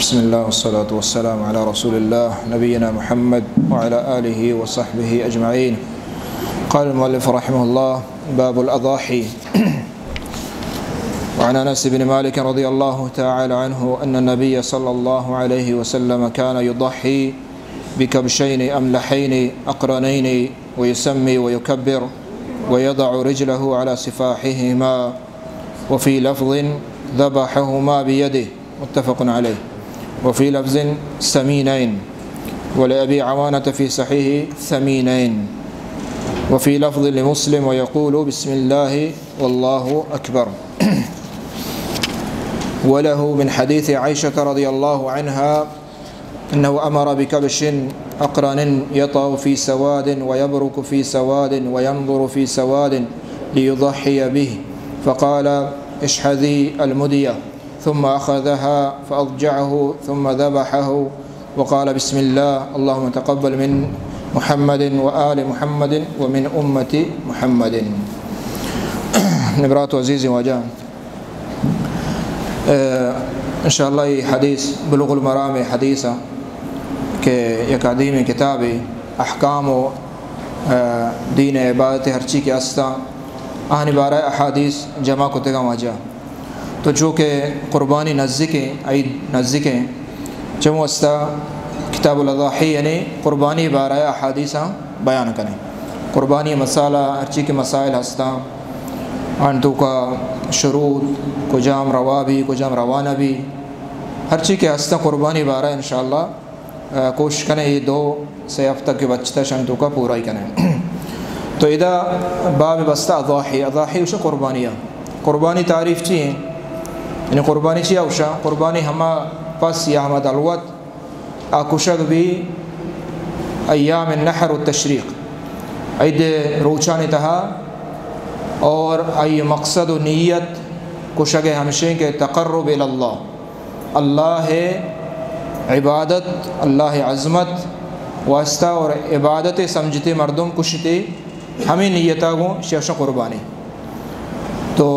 بسم الله والصلاة والسلام على رسول الله نبينا محمد وعلى آله وصحبه أجمعين. قال المؤلف رحمه الله: باب الأضاحي. وعن أنس بن مالك رضي الله تعالى عنه أن النبي صلى الله عليه وسلم كان يضحي بكبشين أملحين أقرنين ويسمي ويكبر ويضع رجله على سفاحهما، وفي لفظ ذبحهما بيده، متفق عليه، وفي لفظ سمينين، ولأبي عوانة في صحيح ثمينين، وفي لفظ لمسلم ويقول بسم الله والله أكبر. وله من حديث عائشة رضي الله عنها أنه أمر بكبش أقرن يطأ في سواد ويبرك في سواد وينظر في سواد ليضحي به، فقال: اشحذي المدية، ثم أخذها فأضجعه ثم ذبحه وقال: بسم الله اللهم تقبل من محمد وآل محمد ومن أمة محمد. نبرات عزيز وجان انشاءاللہ یہ حدیث بلوغ المرام حدیثہ کہ یک عظیم کتاب احکام و دین عبادت ہرچی کے استا آہنی بارہ احادیث جمع کو تگا واجہ تو چونکہ قربانی نزدیکیں عید نزدیکیں چمو استا کتاب الاضاحی یعنی قربانی بارہ احادیثہ بیان کریں. قربانی مسالہ ہرچی کے مسائل ہستا انتو کا شروط کو جام روا بھی کو جام روانہ بھی ہر چیز کے ہستا قربانی بارہ انشاءاللہ کوشش کریں یہ 2 سے ہفتہ کے بچتا شنتو کا پورا ہی کریں. تو ادا باب بستہ اضاحی اسے قربانی تعریف چی ہیں یعنی قربانی چی اوشا قربانی ہما پس یا ہما دلوت آکوشک بھی ایام النحر والتشریق عید روچانی تہا اور ای مقصد و نیت کشگ ہمشیں کے تقرب اللہ، اللہ عبادت، اللہ عظمت واسطہ اور عبادت سمجھتے مردم کشتے ہمیں نیتہ گوں شیش قربانی. تو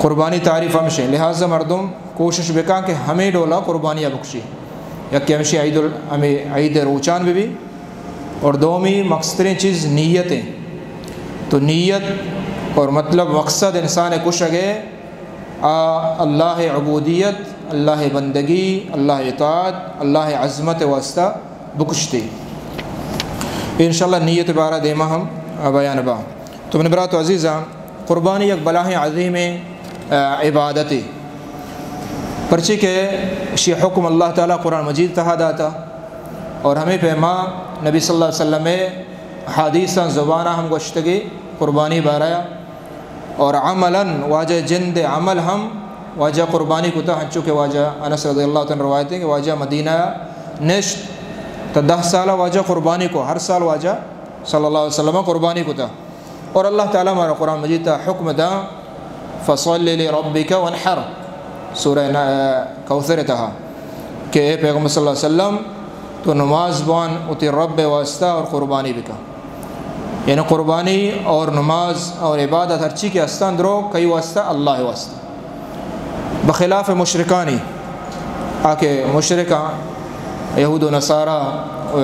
قربانی تعریف ہمشیں لہٰذا مردم کوشش بکا کہ ہمیں ڈولا قربانیاں بکشی یا کہ ہمشیں عید روچان بھی اور دومی مقصدیں چیز نیتیں. تو نیت اور مطلب مقصد انسان کشگے اللہ عبودیت، اللہ بندگی، اللہ اطاعت، اللہ عظمت واسطہ بکشتی. انشاءاللہ نیت بارہ دیما ہم بیان با. تو من برات عزیزہ قربانی ایک بلاہ عظیم عبادتی پرچی کے شی حکم اللہ تعالیٰ قرآن مجید تہا داتا اور ہمیں پیما نبی صلی اللہ علیہ وسلم حدیثاں زبانہ ہم گوشتگی قربانی بارہ اور عملاً واجہ جند عمل ہم واجہ قربانی کو تا ہنچو کہ واجہ انس رضی اللہ عنہ روایت ہے کہ واجہ مدینہ نشت تا 10 سالہ واجہ قربانی کو ہر سال واجہ صلی اللہ علیہ وسلم قربانی کو تا. اور اللہ تعالیٰ ہمارا قرآن مجید تا حکم دا فصلی لربک وانحر سورہ کوثر تہا کہ اے پیغمبر صلی اللہ علیہ وسلم تو نماز بان اتی رب واسطہ اور قربانی بکا. یعنی قربانی اور نماز اور عبادت ہر چیز کے استان درو کئی واسطہ اللہ واسطہ بخلاف مشرکانی آکے مشرکاں یہود و نصارہ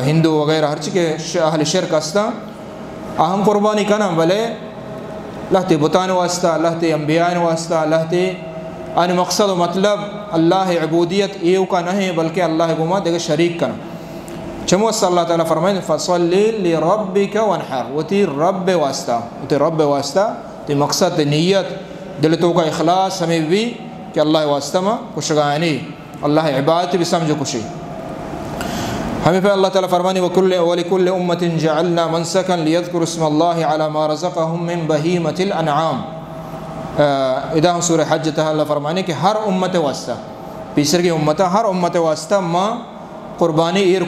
ہندو وغیرہ ہر چیز کے اہل شرک استان اہم قربانی کنا بلے لہتے بتان واسطہ لہتے انبیاء واسطہ لہتے ان مقصد و مطلب اللہ عبودیت ایو کا نہیں بلکہ اللہ گما دیکھ شریک کنا. چمو صلی اللہ تعالیٰ فرمائیں فصلی لربک وانحر وتی رب واسطہ تی مقصد نیت دلتوں کا اخلاص ہمیں بھی کہ اللہ واسطہ میں کشگانی اللہ عبادت بھی سمجھو کشی. ہمیں پہ اللہ تعالیٰ فرمانی وَلِكُلِّ أُمَّةٍ جَعَلْنَا مَنْسَكًا لِيَذْكُرُوا اسْمَ اللَّهِ عَلَى مَا رَزَقَهُم مِّن بَهِيمَةِ الْأَنْعَامِ. ادا سورہ حج تہا اللہ فرمانی کہ ہر امت واسطہ پیسر کی امتہ ہر امت واسطہ ماں قربانی ایر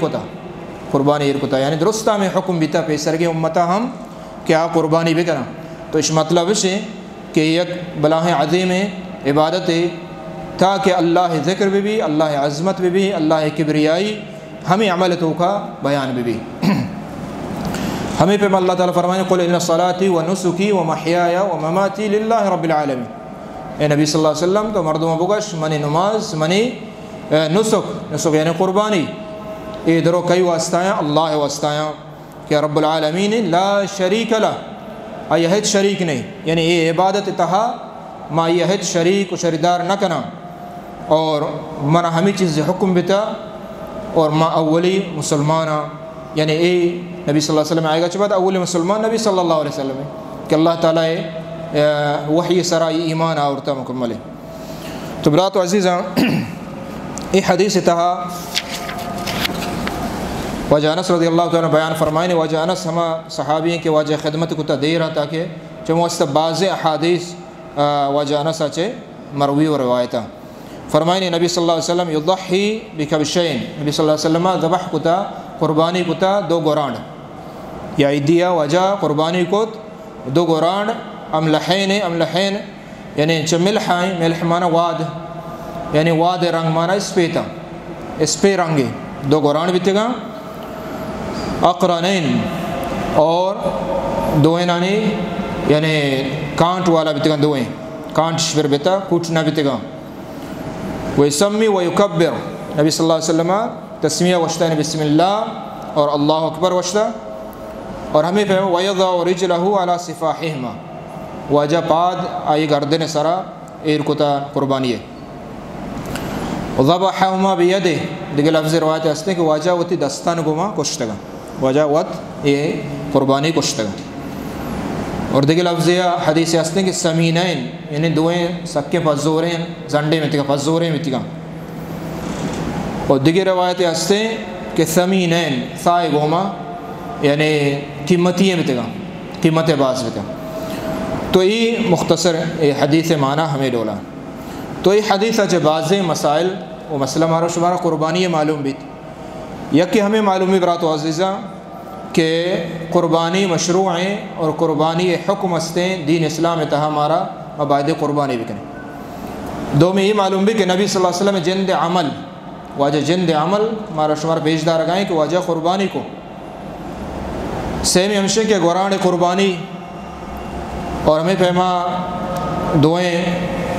کتا یعنی درستہ میں حکم بیتا پیسر کی امتہ ہم کیا قربانی بھی کریں. تو اس مطلب سے کہ یک بلاہ عظیم عبادت ہے تاکہ اللہ ذکر بھی اللہ عظمت بھی اللہ کبریائی ہمیں عملتوں کا بیان بھی ہمیں پہ اللہ تعالیٰ فرمائے قل ان صلاتی و نسکی و محیایا و مماتی للہ رب العالمین. اے نبی صلی اللہ علیہ وسلم تو مردوں بگش منی نماز منی نسک یعنی قربانی ادھرو کئی واسطایا اللہ واسطایا کہ رب العالمین لا شریک لہ آیہت شریک نہیں، یعنی یہ عبادت تہا ما یہت شریک و شریدار نہ کنا، اور منا ہمیں چیز حکم بتا اور ما اولی مسلمانہ، یعنی اے نبی صلی اللہ علیہ وسلم آئے گا چبات اولی مسلمان نبی صلی اللہ علیہ وسلم کہ اللہ تعالیٰ وحی سرائی ایمان آورتا مکمل ہے۔ تو برات و عزیزاں یہ حدیث تہا واجہ انس رضی اللہ تعالیٰ بیان فرمائیں، واجہ انس ہما صحابی ہیں کہ واجہ خدمت کو دے رہا تاکہ چمو است بعض احادیث واجہ انس اچھے مروی و روایتہ فرمائیں نبی صلی اللہ علیہ وسلم یضحی بکبشین، نبی صلی اللہ علیہ وسلم ذبح کتا قربانی کتا دو گورانڈ یا عیدیہ وجہ قربانی کت دو گورانڈ املحین یعنی ملحائیں، ملح مانا واد، یعنی واد رنگ مانا اسپیتا، اسپے رنگی دو گورانڈ بھی تگا، اقرانین اور دوئنانی یعنی کانٹ والا بھی تگا، دوئیں کانٹ شبر بیتا کوٹنا بھی تگا، ویسمی ویکبر، نبی صلی اللہ علیہ وسلم تسمیہ وشتا ہے بسم اللہ اور اللہ اکبر وشتا، اور ہمیں فہم ویضع رجلہ علی صفاحہما، واجہ پاد آئی گردن سرا ایر کتا قربانی ہے، ذبحہما بیدہ، دیکھ لفظ روایت ہستے کہ واجہ وتی دستان گما کشتگا، واجہ وط یہ قربانی کشتگا، اور دیکھ لفظ حدیث ہستے کہ سمینین یعنی دوئیں سکے پزوریں زنڈے میں تکا پزوریں میں تکا، اور دیکھ روایت ہستے کہ سمینین سائے گوما یعنی قیمتی میں تکا، قیمت باز میں تکا۔ تو یہ مختصر حدیث معنی ہمیں ڈولا، تو یہ حدیث اچھے بعض مسائل و مسئلہ ہمارا شمارا قربانی معلوم بھی یکی ہمیں معلوم بھی برات و عزیزہ کہ قربانی مشروع ہیں اور قربانی حکم ہستیں دین اسلام تہا ہمارا مبادئ قربانی بھی کریں۔ دو میں یہ معلوم بھی کہ نبی صلی اللہ علیہ وسلم جند عمل، واجہ جند عمل ہمارا شمارا بیجدار گائیں کہ واجہ قربانی کو سیمی ہمشے کے گوران قربانی، اور ہمیں پہما دوئیں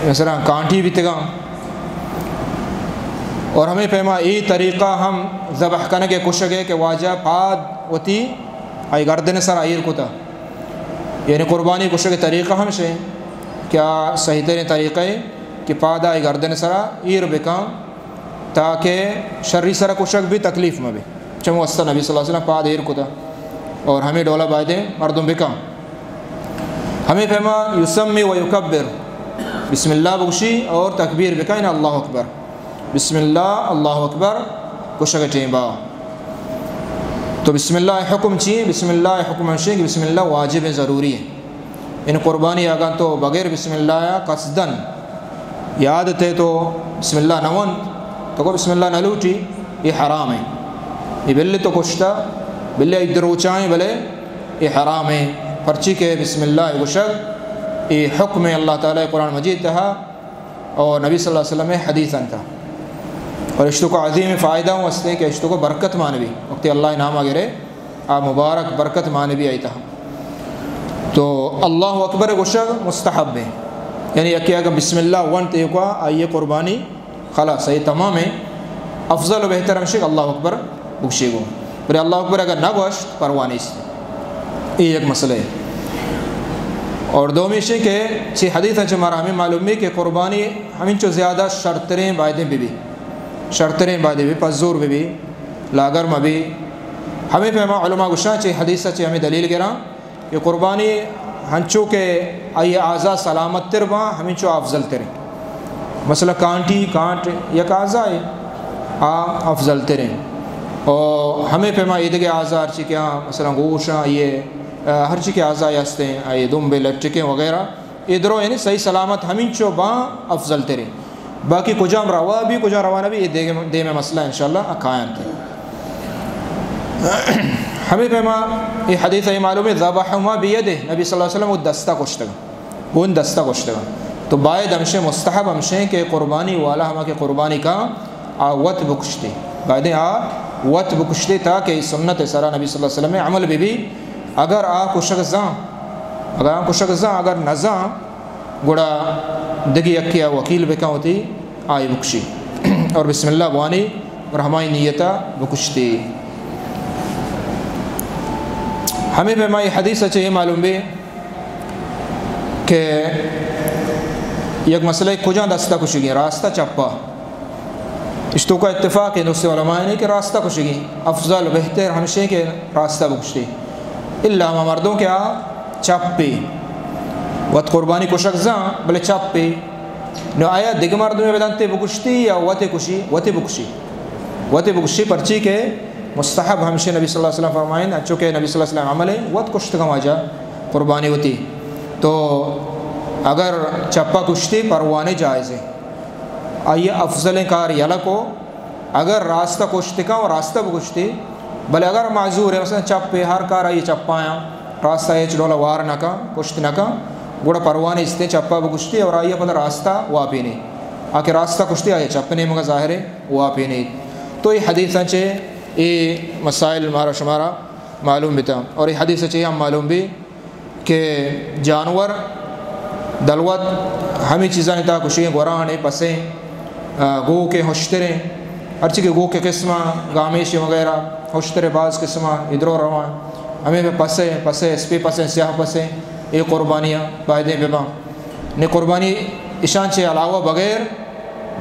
مثلا کانٹی بھی تگا، اور ہمیں پہما ای طریقہ ہم ذبح کرنے کے کشگے کہ واجہ پاد وتی آئی گردن سر آئیر کتا، یعنی قربانی کشگے طریقہ ہم سے کیا صحیح ترین طریقہ ہے کہ پاد آئی گردن سرا ایر بکام تاکہ شرری سرا کشگ بھی تکلیف میں بھی چمو استر نبی صلی اللہ علیہ وسلم پاد ایر کتا، اور ہمیں ڈولا بائدیں مردم بکام، ہمیں فہما یسمی و یکبر، بسم اللہ بکشی اور تکبیر بکائن اللہ اکبر، بسم اللہ اللہ اکبر کشگ ٹیمبا، تو بسم اللہ حکم چیئے، بسم اللہ حکم ہمشے کہ بسم اللہ واجب ضروری ہے، ان قربانی آگاں تو بغیر بسم اللہ قصدن یاد تھے تو بسم اللہ نون تو کو بسم اللہ نلوٹی، یہ حرام ہے، یہ بلے تو کشتا بلے ادروچائیں بلے یہ حرام ہے، پرچی کے بسم اللہ گشگ یہ حکم اللہ تعالیٰ قرآن مجید تھا اور نبی صلی اللہ علیہ وسلم حدیثاً تھا، اور اشتو کو عظیم فائدہ ہوں اس نے کہ اشتو کو برکت مانوی وقت اللہ نام آگرے آپ مبارک برکت مانوی آئی تھا، تو اللہ اکبر گشگ مستحب ہے، یعنی یکی اگر بسم اللہ ون تیوکا آئیے قربانی خلاص یہ تمام ہے، افضل و بہتر ہمشک اللہ اکبر بکشی گو، پھر اللہ اکبر اگر نہ گوشت پروانی سے یہ ایک مسئلہ ہے، اور دومیشے کے چھ حدیث ہیں ہمارا ہمیں معلوم ہے کہ قربانی ہمیں چو زیادہ شرطریں بائدیں بھی شرطریں بائدیں بھی پزور بھی لاگر میں بھی ہمیں فہما علماء گشاں چھ حدیث چھ ہمیں دلیل گراں کہ قربانی ہنچو کے آئی اعضاء سلامت تر باں ہمیں چو افضل تریں، مثلا کانٹ یک اعضاء ہے افضل تریں، اور ہمیں پہما عید کے اعضاء ہر چی کے مثلا گوشاں یہ ہر چی کے اعضاء ہستے ہیں یہ دمبے لٹکیں وغیرہ ادھروں یعنی صحیح سلامت ہمیں چو باں افضل تریں، باقی کجام روا بھی کجا روانہ بھی یہ دے میں مسئلہ انشاءاللہ اکھائن تھے۔ ہمیں پہما یہ حدیث ہے معلوم ہے ذبحہما بیدہ، نبی صلی اللہ علیہ وسلم وہ دستہ کشتگا، وہ ان دستہ کشتگا، تو باید ہمشے مستحب ہمشے کہ قربانی والا ہما کے قربانی کا آوت بکشتے، باید آوت بکشتے تاکہ سنت سرا نبی صلی اللہ علیہ وسلم عمل بھی اگر کشک زاں اگر نزاں گڑا دگی اکیا وکیل بکا ہوتی آئی بکشی، اور بسم اللہ بوانی اور ہماری نیتا بکشتی ہمیں پہ ہماری حدیث اچھے یہ معلوم بھی کہ یک مسئلہ کجاں دستہ کشگی راستہ چپا اشتو کا اتفاق ہے دوسرے علماء نے کہ راستہ کشگی افضل بہتر ہمشہ کے راستہ بکشتی اللہ ہم مردوں کیا چپی وط قربانی کشک زاں بلے چپی نو آیا دیگر مردوں میں بدنتے بکشتی یا وط بکشی پرچی کے مستحب ہمشہ نبی صلی اللہ علیہ وسلم فرمائیں چونکہ نبی صلی اللہ علیہ وسلم عمل ہے وط کشت کا ماجا قربانی ہوتی تو اگر چپا کشتی پروانے جائز ہے آئیے افضل کار یلا کو اگر راستہ کشتی کا اور راستہ بکشتی بلے اگر معذور ہے مثلا چپے ہر کار آئیے چپایا راستہ یہ چلولا وار نہ کا کشت نہ کا گوڑا پروانے اس نے چپا بکشتی اور آئیے پتہ راستہ واپی نہیں آکے راستہ کشتی آئیے چپنے مگا ظاہر ہے واپی نہیں تو یہ حدیث چے یہ مسائل ہمارا شمارا معلوم بھی تھا اور یہ حدیث چاہیے ہم معلوم بھی کہ جانور دلوت ہمیں چیزیں تا کشی گورانے پسیں گو کے ہوشترے ہر چیز کے گو کے قسمہ گامیشی وغیرہ ہوشترے بعض قسمہ ادھر و روان ہمیں پہ پسے اس پہ پسیں سیاہ پسیں یہ قربانیاں فائدے پہ باں نے قربانی اشان چے علاوہ بغیر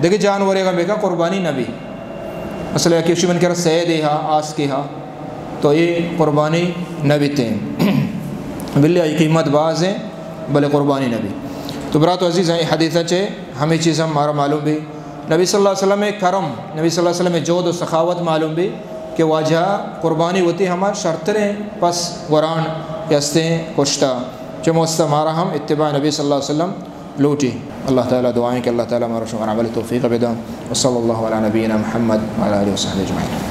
دیکھے جانورے کا بیکا قربانی نبی مثلا کسی من کہہ رہا سید ہا آس کی ہا تو یہ قربانی نبی تھے بلے یہ قیمت باز ہیں بلے قربانی نبی تو برات و عزیز ہیں حدیث چے ہمیں چیز ہمارا معلوم بھی نبی صلی اللہ علیہ وسلم میں کرم نبی صلی اللہ علیہ وسلم میں جود و سخاوت معلوم بھی کہ واجہ قربانی ہوتی ہمارا شرطریں پس وران یستیں کشتا جو مست ہمارا ہم اتباع نبی صلی اللہ علیہ وسلم لوٹی اللہ تعالیٰ دعائیں کہ اللہ تعالیٰ ہمارا شمار عمل توفیق بدان وصلی اللہ علیہ نبینا محمد وعلی آلہ وصحبہ اجمعین.